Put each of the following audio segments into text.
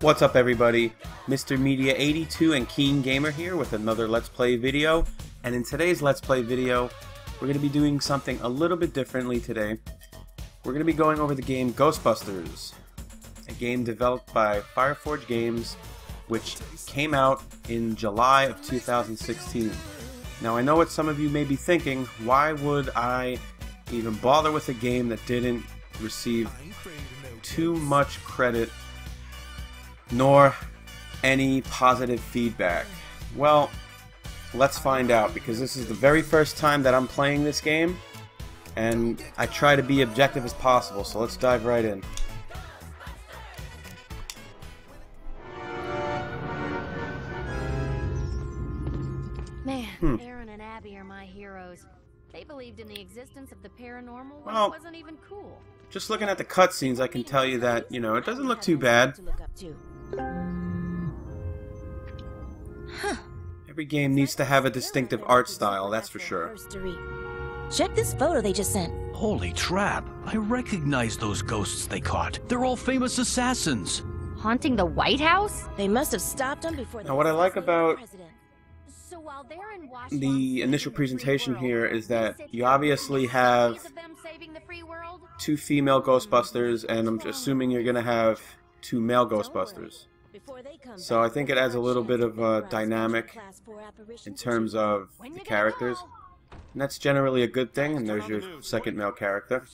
What's up everybody, Mr. Media 82 and KeenGamer here with another Let's Play video. And in today's Let's Play video, we're going to be doing something a little bit differently today. We're going to be going over the game Ghostbusters, a game developed by FireForge Games, which came out in July of 2016. Now I know what some of you may be thinking, why would I even bother with a game that didn't receive too much credit nor any positive feedback? Well, let's find out, because this is the very first time that I'm playing this game and I try to be objective as possible, so let's dive right in. Man, Aaron and Abby are my heroes. They believed in the existence of the paranormal when it wasn't even cool. Just looking at the cutscenes, I can tell you that, you know, it doesn't look too bad. Every game needs to have a distinctive art style, that's for sure. Check this photo they just sent. Holy trap! I recognize those ghosts they caught. They're all famous assassins. Haunting the White House? They must have stopped them before. Now, what I like about the initial presentation here is that you obviously have two female Ghostbusters, and I'm assuming you're going to have two male Ghostbusters. So I think it adds a little bit of a dynamic in terms of the characters. And that's generally a good thing, and there's your second male character.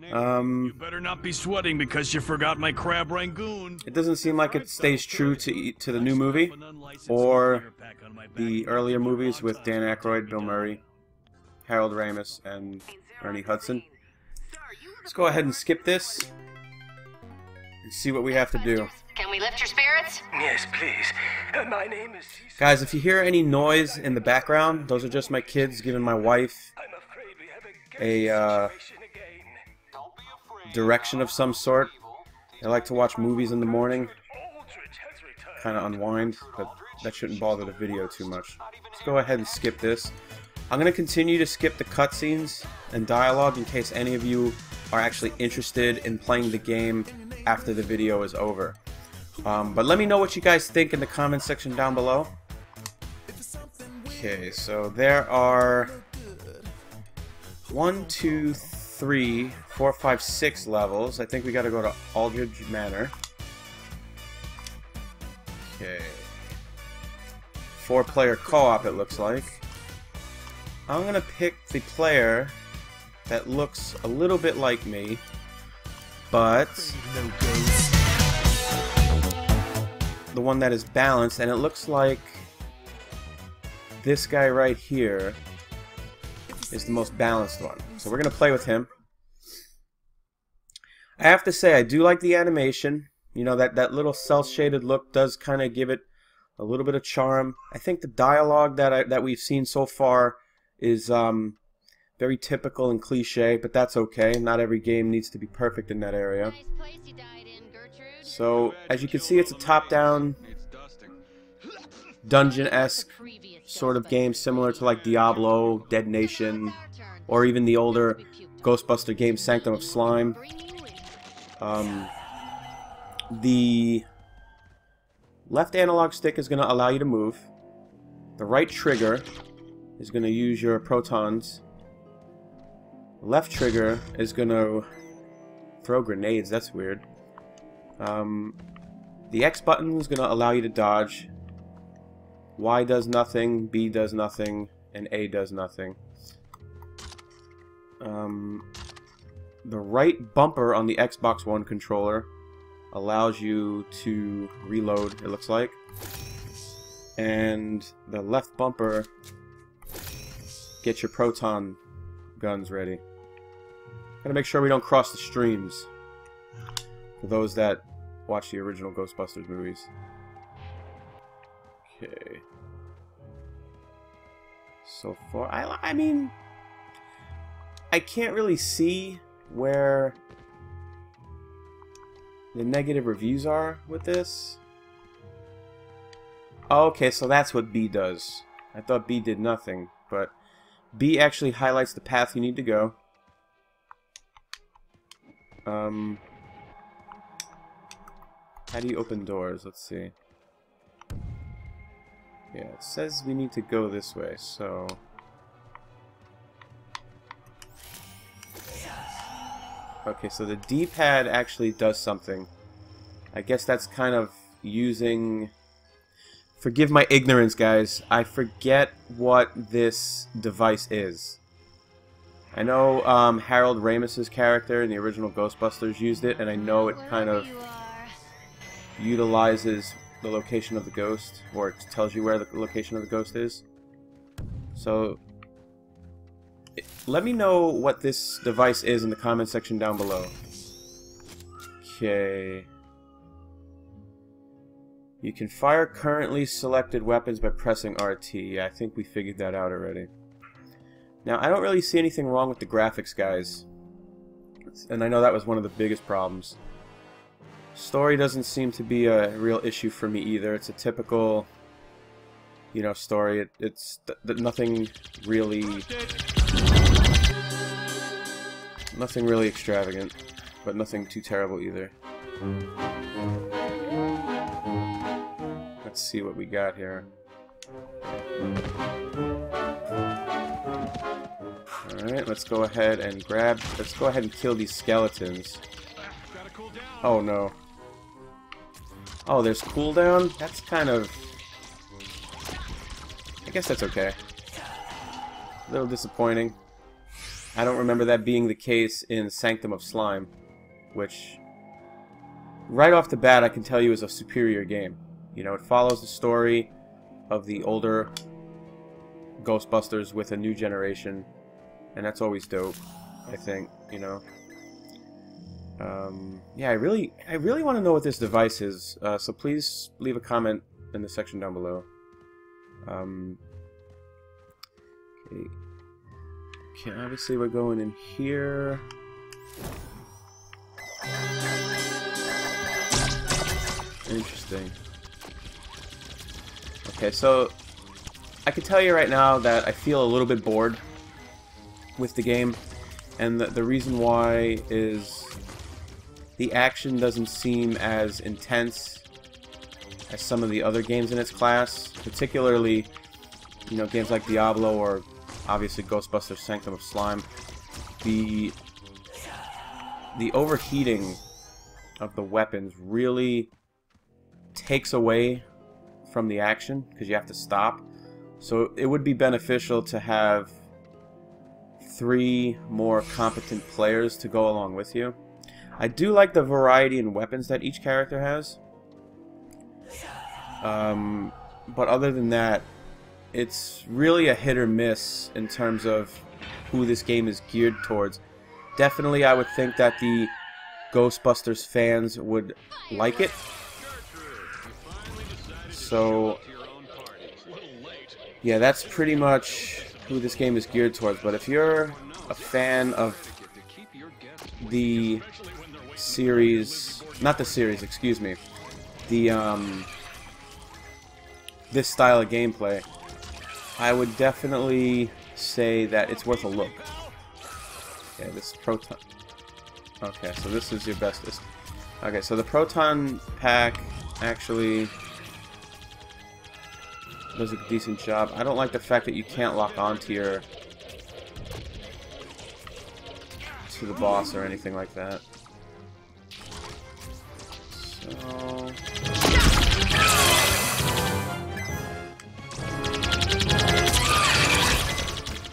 You better not be sweating because you forgot my crab rangoon. It doesn't seem like it stays true to the new movie or the earlier movies with Dan Aykroyd, Bill Murray, Harold Ramis, and Ernie Hudson. Let's go ahead and skip this and see what we have to do. Can we lift your spirits? Yes, please. My name is... Guys, if you hear any noise in the background, those are just my kids giving my wife a direction of some sort. They like to watch movies in the morning, kind of unwind, but that shouldn't bother the video too much. Let's go ahead and skip this. I'm going to continue to skip the cutscenes and dialogue in case any of you are actually interested in playing the game after the video is over. But let me know what you guys think in the comment section down below. Okay, so there are 1, 2, 3, 4, 5, 6 levels. I think we gotta go to Aldridge Manor. Okay. 4-player co-op, it looks like. I'm gonna pick the player that looks a little bit like me, but the one that is balanced, and it looks like this guy right here is the most balanced one. So we're gonna play with him. I have to say, I do like the animation. You know, that little cel-shaded look does kind of give it a little bit of charm. I think the dialogue that we've seen so far is very typical and cliche, but that's okay. Not every game needs to be perfect in that area. So, as you can see, it's a top-down, dungeon-esque sort of game, similar to like Diablo, Dead Nation, or even the older Ghostbuster game Sanctum of Slime. The left analog stick is going to allow you to move. The right trigger is going to use your protons. The left trigger is going to throw grenades. That's weird. The X button is going to allow you to dodge. Y does nothing, B does nothing, and A does nothing. The right bumper on the Xbox One controller allows you to reload, it looks like. And the left bumper gets your proton guns ready. Gotta make sure we don't cross the streams for those that watch the original Ghostbusters movies. Okay. So far, I mean, I can't really see where the negative reviews are with this. Okay, so that's what B does. I thought B did nothing, but B actually highlights the path you need to go. How do you open doors? Let's see. Yeah, it says we need to go this way, so... Okay, so the D-pad actually does something. I guess that's kind of using... Forgive my ignorance, guys. I forget what this device is. I know Harold Ramis's character in the original Ghostbusters used it, and I know it kind of utilizes the location of the ghost, or it tells you where the location of the ghost is. So, let me know what this device is in the comment section down below. Okay. You can fire currently selected weapons by pressing RT. Yeah, I think we figured that out already. Now, I don't really see anything wrong with the graphics, guys. And I know that was one of the biggest problems. Story doesn't seem to be a real issue for me either. It's a typical, you know, story. It's nothing really... Nothing really extravagant, but nothing too terrible either. Let's see what we got here. Alright, let's go ahead and kill these skeletons. Oh no. Oh, there's cooldown? That's kind of... I guess that's okay. A little disappointing. I don't remember that being the case in Sanctum of Slime, which, right off the bat, I can tell you is a superior game. You know, it follows the story of the older Ghostbusters with a new generation, and that's always dope, I think, you know. Yeah, I really want to know what this device is, so please leave a comment in the section down below. Okay, obviously we're going in here. Interesting. Okay, so I can tell you right now that I feel a little bit bored with the game, and the reason why is the action doesn't seem as intense as some of the other games in its class, particularly, you know, games like Diablo or obviously Ghostbusters Sanctum of Slime. The overheating of the weapons really takes away from the action because you have to stop. So it would be beneficial to have 3 more competent players to go along with you. I do like the variety in weapons that each character has. But other than that, it's really a hit or miss in terms of who this game is geared towards. Definitely, I would think that the Ghostbusters fans would like it. So, yeah, that's pretty much who this game is geared towards. But if you're a fan of the series, not the series, excuse me, the this style of gameplay, I would definitely say that it's worth a look. Okay, this proton. Okay, so this is your bestest. Okay, so the proton pack actually does a decent job. I don't like the fact that you can't lock onto the boss or anything like that. So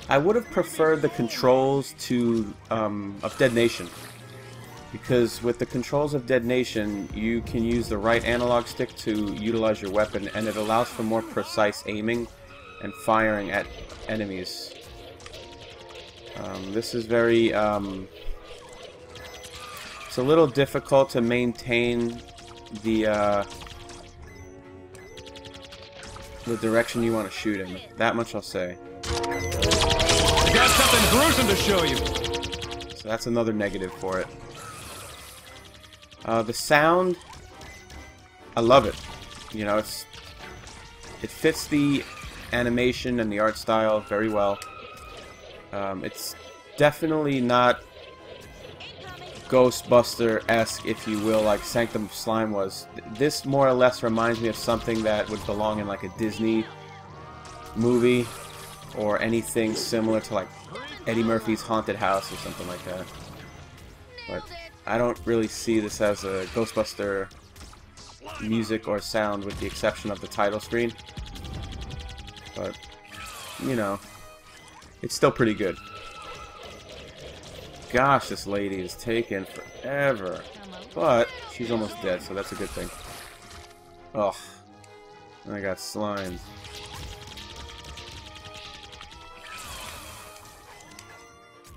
I would have preferred the controls to of Dead Nation, because with the controls of Dead Nation you can use the right analog stick to utilize your weapon, and it allows for more precise aiming and firing at enemies. This is very it's a little difficult to maintain the direction you want to shoot in. That much I'll say. Got something gruesome to show you. So that's another negative for it. The sound, I love it. You know, it fits the animation and the art style very well. It's definitely not Ghostbuster-esque, if you will, like Sanctum of Slime was. This more or less reminds me of something that would belong in like a Disney movie or anything similar to like Eddie Murphy's Haunted House or something like that. But I don't really see this as a Ghostbuster music or sound with the exception of the title screen. But, you know, it's still pretty good. Gosh, this lady is taking forever. But she's almost dead, so that's a good thing. Ugh. I got slimes.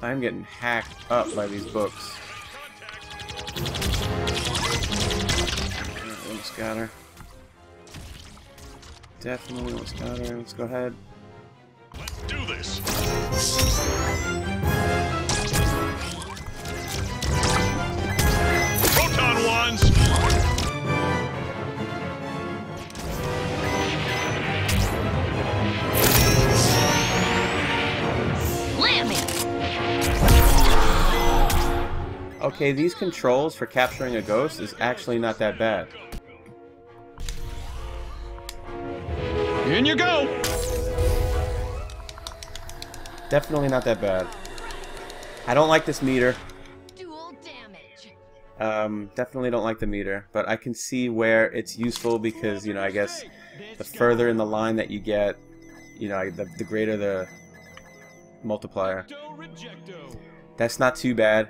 I'm getting hacked up by these books. Almost got her. Definitely almost got her. Let's go ahead. Let's do this. Proton wands. Slam it! Okay, these controls for capturing a ghost is actually not that bad. In you go. Definitely not that bad. I don't like this meter. Dual damage. Definitely don't like the meter, but I can see where it's useful because, you know, I guess the further in the line that you get, you know, the greater the multiplier. That's not too bad.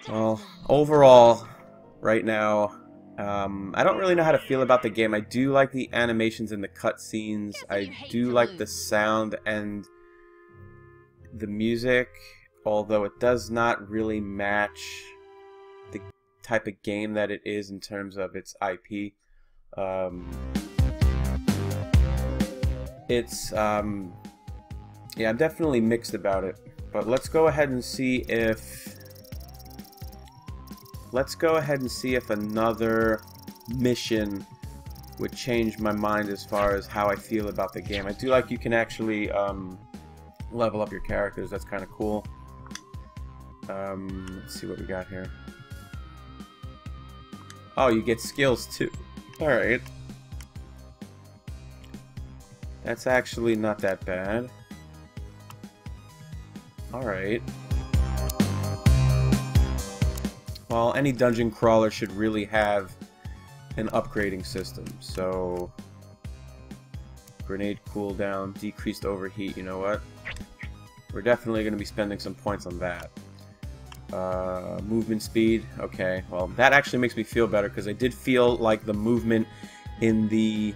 Well, overall, right now, I don't really know how to feel about the game. I do like the animations and the cutscenes. I do like the sound and the music, although it does not really match the type of game that it is in terms of its IP. Yeah, I'm definitely mixed about it. But let's go ahead and see if another mission would change my mind as far as how I feel about the game. I do like you can actually level up your characters. That's kind of cool. Let's see what we got here. Oh, you get skills too. Alright. That's actually not that bad. Alright. Well, any dungeon crawler should really have an upgrading system. So, grenade cooldown, decreased overheat, you know what? We're definitely going to be spending some points on that. Movement speed, okay. Well, that actually makes me feel better because I did feel like the movement in the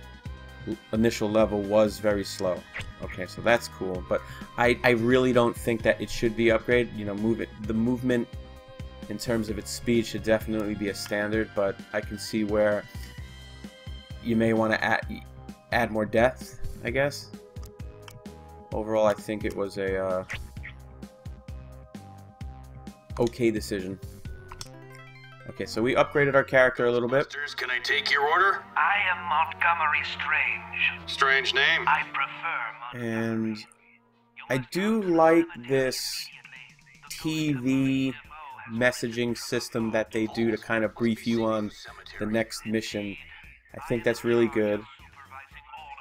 initial level was very slow. Okay, so that's cool. But I really don't think that it should be upgraded. You know, the movement in terms of its speed should definitely be a standard, but I can see where you may want to add more depth, I guess. Overall, I think it was a okay decision. Okay, so we upgraded our character a little bit. Can I take your order? I am Montgomery Strange. Strange name. I prefer Montgomery. And I do like this TV messaging system that they do to kind of brief you on the next mission. I think that's really good.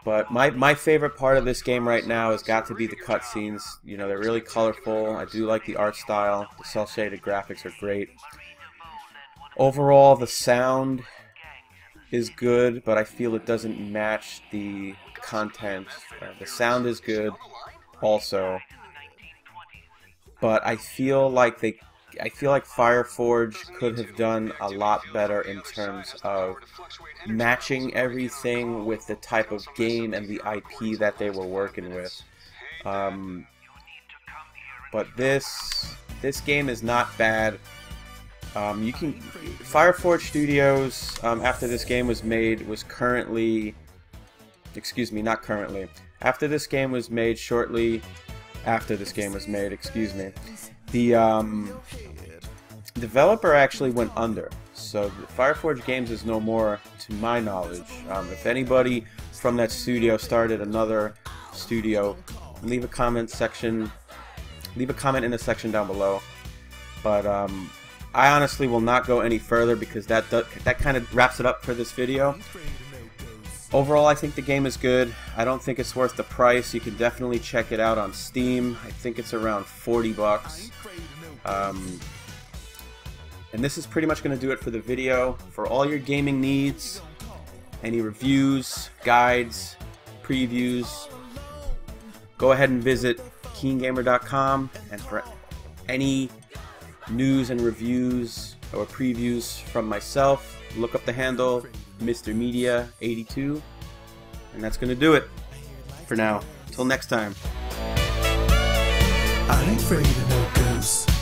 But my favorite part of this game right now has got to be the cutscenes. You know, they're really colorful. I do like the art style. The cel-shaded graphics are great. Overall, the sound is good, but I feel it doesn't match the content. The sound is good also, but I feel like FireForge could have done a lot better in terms of matching everything with the type of game and the IP that they were working with. But this game is not bad. FireForge Studios, after this game was made, after this game was made, shortly after this game was made, the developer actually went under. So FireForge Games is no more, to my knowledge. If anybody from that studio started another studio, leave a comment in the section down below. But I honestly will not go any further because that kind of wraps it up for this video. Overall, I think the game is good. I don't think it's worth the price. You can definitely check it out on Steam. I think it's around 40 bucks. And this is pretty much going to do it for the video. For all your gaming needs, any reviews, guides, previews, go ahead and visit KeenGamer.com. And for any news and reviews or previews from myself, look up the handle Mr. Media 82, and that's gonna do it for now. Until next time. I ain't afraid of no ghosts.